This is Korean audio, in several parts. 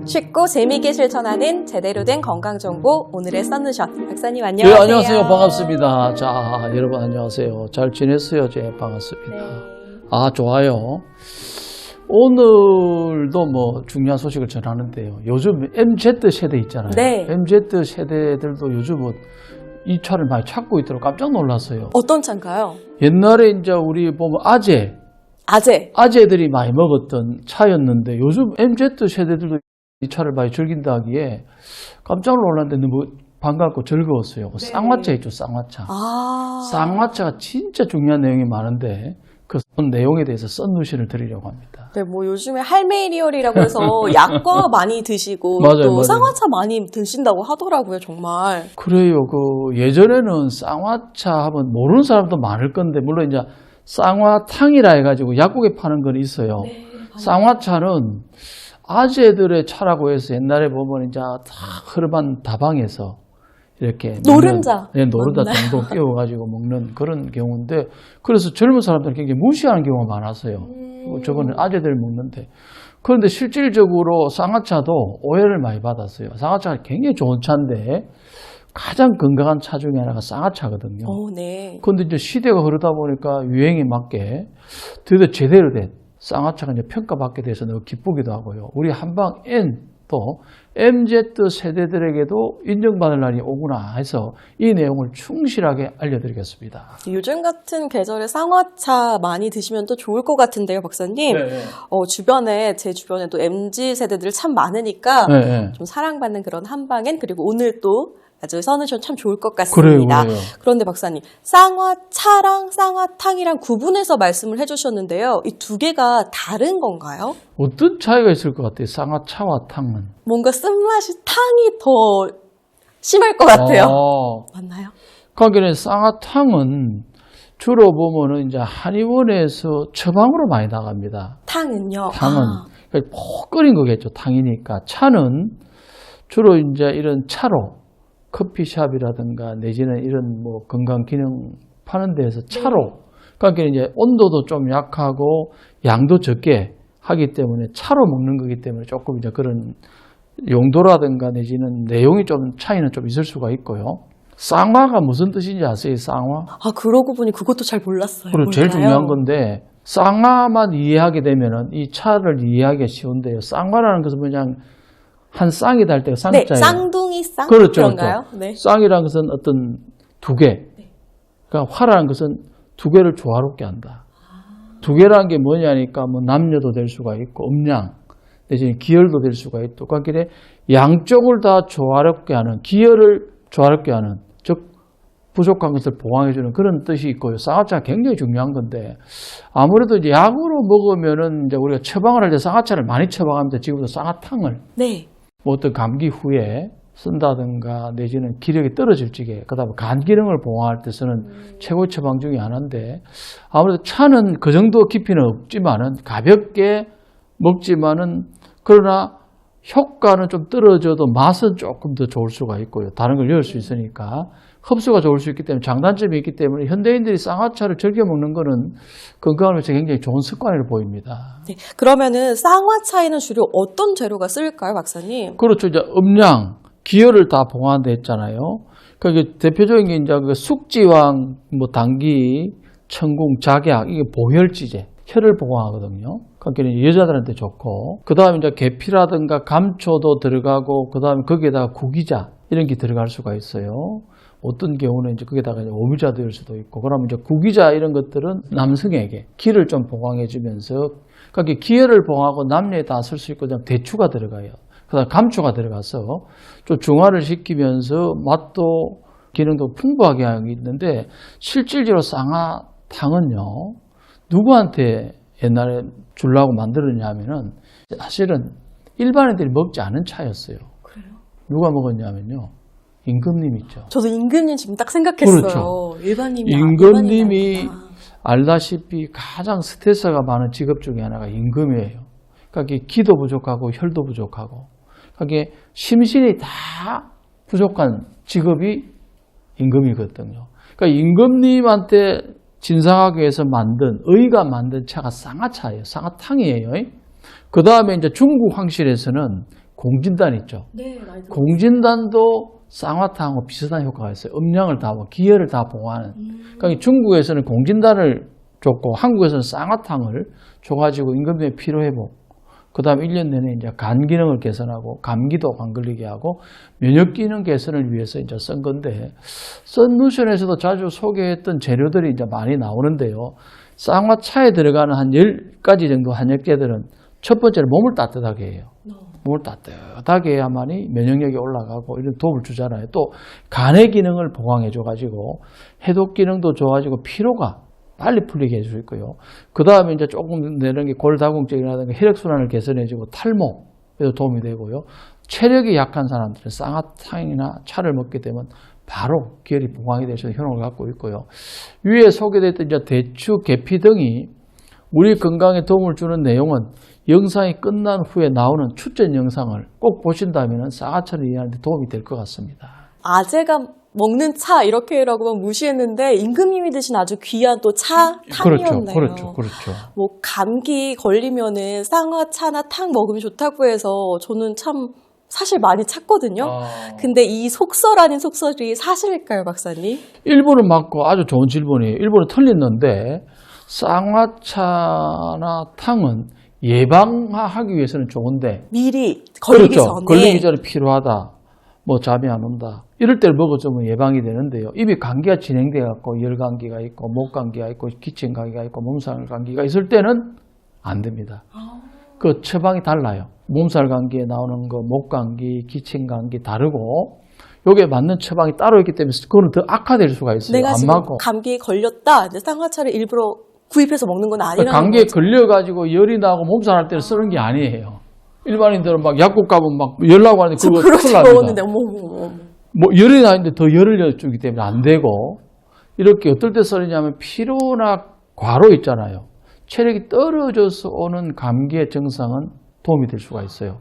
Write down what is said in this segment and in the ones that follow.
쉽고 재미있게 실천하는 제대로 된 건강정보 오늘의 썬루션 박사님 네, 안녕하세요. 안녕하세요. 반갑습니다. 자, 여러분 안녕하세요. 잘 지냈어요? 네, 반갑습니다. 네. 아, 좋아요. 오늘도 뭐 중요한 소식을 전하는데요. 요즘 MZ 세대 있잖아요. 네. MZ 세대들도 요즘은 이 차를 많이 찾고 있더라고 깜짝 놀랐어요. 어떤 차인가요? 옛날에 이제 우리 보면 아재들이 많이 먹었던 차였는데 요즘 MZ 세대들도 이 차를 많이 즐긴다 하기에 깜짝 놀랐는데 너무 반갑고 즐거웠어요. 네. 쌍화차 있죠, 쌍화차. 아. 쌍화차가 진짜 중요한 내용이 많은데 그 내용에 대해서 썬루시를 드리려고 합니다. 네, 뭐 요즘에 할메리얼이라고 해서 약과 많이 드시고 맞아요, 또 맞아요. 쌍화차 많이 드신다고 하더라고요, 정말. 그래요. 예전에는 쌍화차 하면 모르는 사람도 많을 건데 물론 이제 쌍화탕이라 해가지고 약국에 파는 건 있어요. 네, 쌍화차는 아재들의 차라고 해서 옛날에 보면 이제 다 흐름한 다방에서 이렇게 노른자. 네, 노른자 맞나요? 동동 끼워가지고 먹는 그런 경우인데 그래서 젊은 사람들은 굉장히 무시하는 경우가 많았어요. 저거는 아재들 먹는데 그런데 실질적으로 쌍화차도 오해를 많이 받았어요. 쌍화차가 굉장히 좋은 차인데 가장 건강한 차 중에 하나가 쌍화차거든요. 네. 그런데 이제 시대가 흐르다 보니까 유행에 맞게 드디어 제대로 된 쌍화차가 이제 평가받게 돼서 너무 기쁘기도 하고요. 우리 한방 N 또 MZ 세대들에게도 인정받을 날이 오구나 해서 이 내용을 충실하게 알려드리겠습니다. 요즘 같은 계절에 쌍화차 많이 드시면 또 좋을 것 같은데요, 박사님. 네. 제 주변에도 MZ 세대들 참 많으니까 네. 좀 사랑받는 그런 한방엔 그리고 오늘 또 아주 선우션 참 좋을 것 같습니다. 그래요. 그런데 박사님, 쌍화차랑 쌍화탕이랑 구분해서 말씀을 해주셨는데요. 이 두 개가 다른 건가요? 어떤 차이가 있을 것 같아요? 쌍화차와 탕은. 뭔가 쓴맛이 탕이 더 심할 것 같아요. 맞나요? 그러니까 쌍화탕은 주로 보면은 이제 한의원에서 처방으로 많이 나갑니다. 탕은요? 탕은 그러니까 푹 끓인 거겠죠. 탕이니까. 차는 주로 이제 이런 차로 커피숍이라든가 내지는 이런 뭐 건강 기능 파는 데에서 차로 그러니까 이제 온도도 좀 약하고 양도 적게 하기 때문에 차로 먹는 거기 때문에 조금 이제 그런 용도라든가 내지는 내용이 좀 차이는 좀 있을 수가 있고요. 쌍화가 무슨 뜻인지 아세요? 쌍화? 그러고 보니 그것도 잘 몰랐어요. 그리고 제일 몰라요? 중요한 건데 쌍화만 이해하게 되면은 이 차를 이해하기가 쉬운데요. 쌍화라는 것은 그냥 한 쌍이다 할 때가 쌍자예요. 네, 쌍둥이 쌍? 그렇죠. 그런가요? 네. 쌍이라는 것은 어떤 두 개. 그러니까 화라는 것은 두 개를 조화롭게 한다. 두 개라는 게 뭐냐니까 뭐 남녀도 될 수가 있고 음양 내지는 기혈도 될 수가 있고 그러니까 양쪽을 다 조화롭게 하는 기혈을 조화롭게 하는 즉 부족한 것을 보강해주는 그런 뜻이 있고요. 쌍화차가 굉장히 중요한 건데 아무래도 이제 약으로 먹으면은 이제 우리가 처방을 할 때 쌍화차를 많이 처방합니다. 지금도 쌍화탕을 네. 뭐 어떤 감기 후에 쓴다든가 내지는 기력이 떨어질 적에 그다음에 간 기능을 보강할 때 쓰는 최고의 처방 중에 하나인데 아무래도 차는 그 정도 깊이는 없지만은 가볍게 먹지만은 그러나 효과는 좀 떨어져도 맛은 조금 더 좋을 수가 있고요. 다른 걸 넣을 수 있으니까 흡수가 좋을 수 있기 때문에 장단점이 있기 때문에 현대인들이 쌍화차를 즐겨 먹는 거는 건강을 위해서 굉장히 좋은 습관으로 보입니다. 네. 그러면은 쌍화차에는 주로 어떤 재료가 쓰일까요, 박사님? 그렇죠. 이제 음양, 기혈을 다 봉하는데 했잖아요. 그러니까 대표적인 게 이제 그 숙지왕, 뭐 당귀, 천궁, 작약 이게 보혈지제, 혈을 보강하거든요. 그러니까 여자들한테 좋고, 그 다음에 이제 계피라든가 감초도 들어가고, 그 다음에 거기에다가 구기자 이런 게 들어갈 수가 있어요. 어떤 경우는 이제 거기다가 오미자 될 수도 있고, 그러면 이제 구기자 이런 것들은 남성에게 기를 좀 보강해주면서, 그러니까 기혈을 보강하고 남녀에 다 쓸 수 있고, 그냥 대추가 들어가요. 그다음 감초가 들어가서 좀 중화를 시키면서 맛도 기능도 풍부하게 하고 있는데 실질적으로 쌍화탕은요 누구한테 옛날에 주려고 만들었냐 하면은 사실은 일반인들이 먹지 않은 차였어요. 그래요? 누가 먹었냐면요 임금님 있죠. 저도 임금님 지금 딱 생각했어요. 그렇죠. 일반인이 임금님이 알다시피 가장 스트레스가 많은 직업 중에 하나가 임금이에요. 그러니까 기도 부족하고 혈도 부족하고 그게 심신이 다 부족한 직업이 임금이거든요. 그러니까 임금님한테 진상하기 위해서 의가 만든 차가 쌍화차예요. 쌍화탕이에요. 그 다음에 이제 중국 황실에서는 공진단 있죠. 네, 많이 들어요. 공진단도 쌍화탕하고 비슷한 효과가 있어요. 음량을 다, 기혈을 다 보호하는. 그러니까 중국에서는 공진단을 줬고 한국에서는 쌍화탕을 줘가지고 임금님의 피로회복, 그 다음에 1년 내내 이제 간 기능을 개선하고 감기도 안 걸리게 하고 면역 기능 개선을 위해서 이제 쓴 건데, 썬루션에서도 자주 소개했던 재료들이 이제 많이 나오는데요. 쌍화차에 들어가는 한 10가지 정도 한약재들은 첫 번째로 몸을 따뜻하게 해요. 몸을 따뜻하게 해야만이 면역력이 올라가고 이런 도움을 주잖아요. 또 간의 기능을 보강해줘가지고 해독 기능도 좋아지고 피로가 빨리 풀리게 해줄 수 있고요. 그 다음에 이제 조금 내는 게 골다공증이라든가 혈액순환을 개선해주고 탈모에도 도움이 되고요. 체력이 약한 사람들은 쌍화탕이나 차를 먹게 되면 바로 기혈이 보강이 될 수 있는 효능을 갖고 있고요. 위에 소개됐던 이제 대추, 계피 등이 우리 건강에 도움을 주는 내용은 영상이 끝난 후에 나오는 추천 영상을 꼭 보신다면 쌍화차를 이해하는 데 도움이 될 것 같습니다. 아재가 먹는 차 이렇게라고만 무시했는데 임금님이 드신 아주 귀한 또 차탕이었네요. 그렇죠. 뭐 감기 걸리면은 쌍화차나 탕 먹으면 좋다고 해서 저는 참 사실 많이 찾거든요. 근데 이 속설 아닌 속설이 사실일까요, 박사님? 일부는 맞고 아주 좋은 질문이에요. 일부는 틀렸는데 쌍화차나 탕은 예방하기 위해서는 좋은데 미리 걸리기 그렇죠. 전에. 걸리기 전에 필요하다. 뭐 잠이 안 온다. 이럴 때를 먹어주면 예방이 되는데요. 입이 감기가 진행돼 갖고 열 감기가 있고 목 감기가 있고 기침 감기가 있고 몸살 감기가 있을 때는 안 됩니다. 그 처방이 달라요. 몸살 감기에 나오는 거, 목 감기, 기침 감기 다르고 요게 맞는 처방이 따로 있기 때문에 그거는 더 악화될 수가 있어요. 내가 안 지금 맞고. 감기에 걸렸다. 근데 쌍화차를 일부러 구입해서 먹는 건 아니라는 감기에 거죠. 걸려가지고 열이 나고 몸살 할 때는 쓰는 게 아니에요. 일반인들은 막 약국 가면 막 열라고 하는데 저 그거 그렇게 큰일 납니다. 먹었는데 어머. 뭐 열이 나는데 더 열을 주기 때문에 안 되고, 이렇게 어떨 때 쓰느냐면 피로나 과로 있잖아요. 체력이 떨어져서 오는 감기의 증상은 도움이 될 수가 있어요.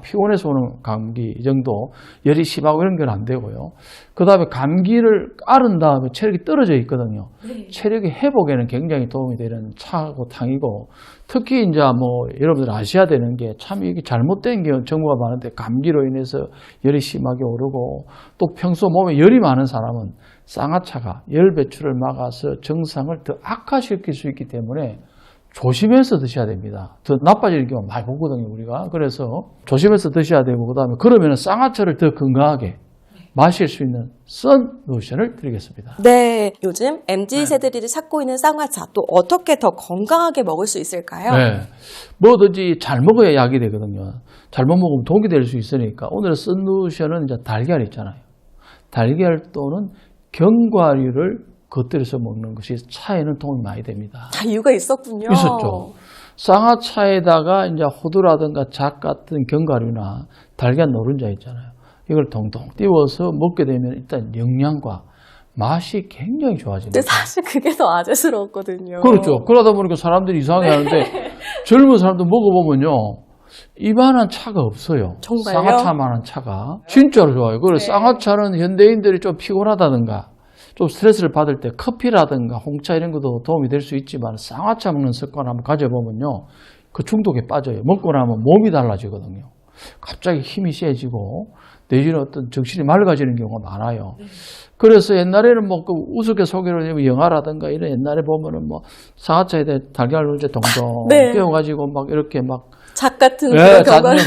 피곤해서 오는 감기 이 정도, 열이 심하고 이런 건 안 되고요. 그 다음에 감기를 앓은 다음에 체력이 떨어져 있거든요. 체력의 회복에는 굉장히 도움이 되는 차고 탕이고, 특히 이제 뭐 여러분들 아셔야 되는 게 참 이게 잘못된 게 정보가 많은데, 감기로 인해서 열이 심하게 오르고 또 평소 몸에 열이 많은 사람은 쌍화차가 열 배출을 막아서 증상을 더 악화시킬 수 있기 때문에 조심해서 드셔야 됩니다. 더 나빠지는 경우 많이 보거든요, 우리가. 그래서 조심해서 드셔야 되고, 그 다음에 그러면 쌍화차를 더 건강하게 마실 수 있는 썬루션을 드리겠습니다. 네, 요즘 MZ세대들이 찾고 있는 쌍화차 또 어떻게 더 건강하게 먹을 수 있을까요? 네. 뭐든지 잘 먹어야 약이 되거든요. 잘못 먹으면 독이 될 수 있으니까 오늘의 썬루션은 이제 달걀 있잖아요. 달걀 또는 견과류를 곁들여서 먹는 것이 차에는 도움이 많이 됩니다. 다 이유가 있었군요. 있었죠. 쌍화차에다가 이제 호두라든가 잣 같은 견과류나 달걀 노른자 있잖아요. 이걸 동동 띄워서 먹게 되면 일단 영양과 맛이 굉장히 좋아집니다. 근데 사실 그게 더 아재스러웠거든요. 그렇죠. 그러다 보니까 사람들이 이상하게 하는데 젊은 사람들 먹어보면요, 이만한 차가 없어요. 정말요? 쌍화차만한 차가 진짜로 좋아요. 그래서 쌍화차는 현대인들이 좀 피곤하다든가 좀 스트레스를 받을 때 커피라든가 홍차 이런 것도 도움이 될 수 있지만, 쌍화차 먹는 습관 한번 가져보면요, 그 중독에 빠져요. 먹고 나면 몸이 달라지거든요. 갑자기 힘이 세지고 내지는 어떤 정신이 맑아지는 경우가 많아요. 그래서 옛날에는 뭐 그 우스갯소리로 영화라든가 이런 옛날에 보면은 뭐 쌍화차에 달걀을 이제 동동 네. 띄워가지고 막 이렇게 막 잣 같은 네, 그런 견과류.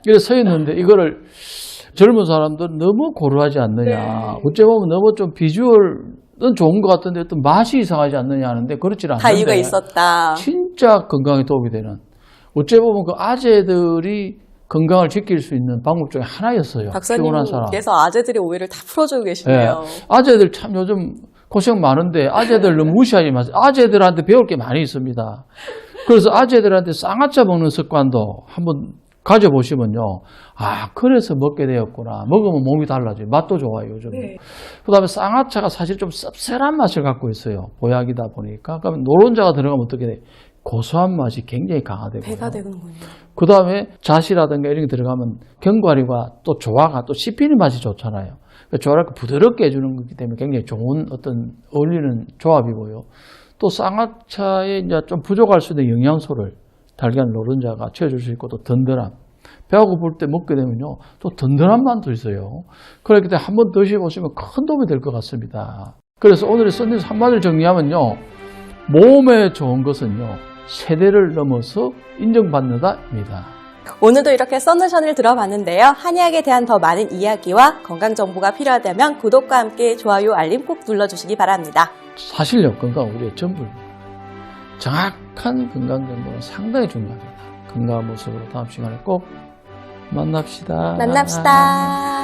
이렇게 서 있는데, 이거를 젊은 사람들은 너무 고루하지 않느냐. 어째 보면 너무 좀 비주얼은 좋은 것 같은데 어떤 맛이 이상하지 않느냐 하는데, 그렇지 않는데. 다 이유가 있었다. 진짜 건강에 도움이 되는. 어째 보면 그 아재들이 건강을 지킬 수 있는 방법 중에 하나였어요. 피곤한 사람. 박사님께서 아재들의 오해를 다 풀어주고 계시네요. 네. 아재들 참 요즘 고생 많은데 아재들 너무 무시하지 마세요. 아재들한테 배울 게 많이 있습니다. 그래서 아재들한테 쌍화차 먹는 습관도 한번 가져보시면요, 그래서 먹게 되었구나. 먹으면 몸이 달라져요. 맛도 좋아요, 요즘. 그 다음에 쌍화차가 사실 좀 씁쓸한 맛을 갖고 있어요. 보약이다 보니까. 그러면 노른자가 들어가면 어떻게 돼요? 고소한 맛이 굉장히 강하되고요. 배가 되는군요. 그 다음에 잣이라든가 이런 게 들어가면 견과류가 또 조화가 또 씹히는 맛이 좋잖아요. 조화를 부드럽게 해주는 거기 때문에 굉장히 좋은 어떤 어울리는 조합이고요. 또 쌍화차에 이제 좀 부족할 수 있는 영양소를 달걀 노른자가 채워줄 수 있고, 또 든든함, 배가 고플 때 먹게 되면요, 또 든든한 맛도 있어요. 그렇기 때문에 한번 드셔보시면 큰 도움이 될 것 같습니다. 그래서 오늘의 썬뉴스 한마디로 정리하면요, 몸에 좋은 것은요, 세대를 넘어서 인정받는다입니다. 오늘도 이렇게 썬루션을 들어봤는데요. 한의학에 대한 더 많은 이야기와 건강 정보가 필요하다면 구독과 함께 좋아요, 알림 꼭 눌러주시기 바랍니다. 사실요, 건강은 우리의 전부입니다. 정확한 건강 정보는 상당히 중요합니다. 건강한 모습으로 다음 시간에 꼭 만납시다. 만납시다.